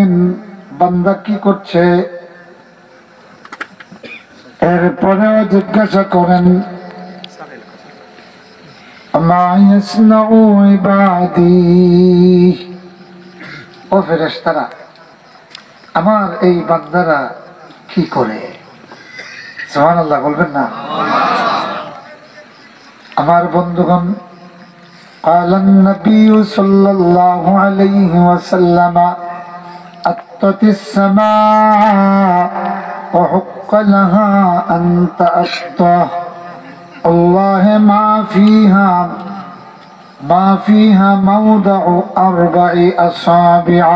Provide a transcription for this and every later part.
জানেন বান্দা কি করছে, এরপরেও জিজ্ঞাসা করেন মা ইয়াসনাউ ইবাদি, ও ফেরেশতারা আমার এই বান্দারা কি করে? সুবহানাল্লাহ বলবেন না? আমার বন্ধুগণ, قال النبي صلى الله عليه وسلم أطت السماء وحق لها أن تأطه الله ما فيها موضع 4 أصابع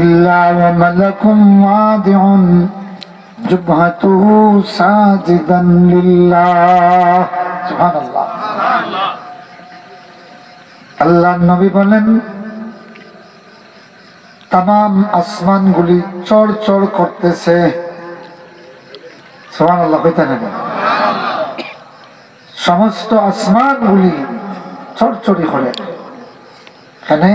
إلا وملك واضع جبهته ساجدا لله سبحان الله আল্লাহ নবী বলেন तमाम আসমানগুলি চড়চড় করতেছে। সুবহানাল্লাহ কইতে হবে, সমস্ত আসমানগুলি চড়চড়ি করে। এখানে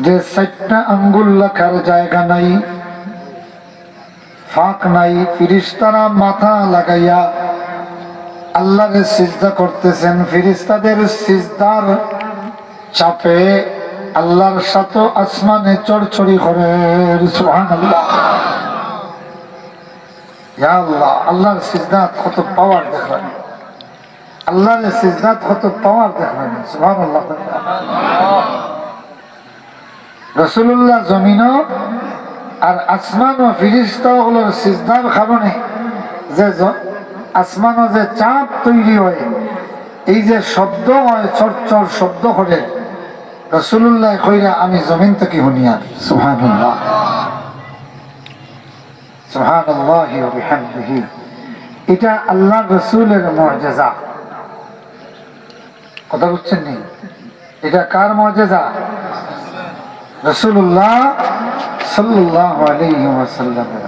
যে 4টা আঙ্গুল রাখার জায়গা নাই, ফাঁক নাই, ফেরেশতারা মাথা লাগাইয়া আল্লাহকে সিজদা করতেছেন। ফেরেশতাদের সিজদার চাপে আল্লাহর সাথে আসমানে চড়চড়ি করে। সুবহানাল্লাহ, ইয়া আল্লাহ, আল্লাহর সিজদাত কত পাওয়ার দেখবেন, আল্লাহর সিজদাত কত পাওয়ার দেখবেন। সুবহানাল্লাহ। রাসূলুল্লাহ জমিনও আর আসমান ও ফেরেশতাগুলোর সিজদার কারণে যে আসমানও যে চাপ তৈরি হয়, এই যে শব্দ হয়, চরচর শব্দ করে, রাসূলুল্লাহ কইরা আমি জমিন থেকে শুনিয়ার। সুবহানাল্লাহ সুবহানাল্লাহ ওয়া বিহামদিহি। এটা আল্লাহ রাসূলের মুআজিজা। কথা বুঝছেন নি? এটা কার মুআজিজা? রাসূলুল্লাহ সাল্লাল্লাহু আলাইহি ওয়াসাল্লামের।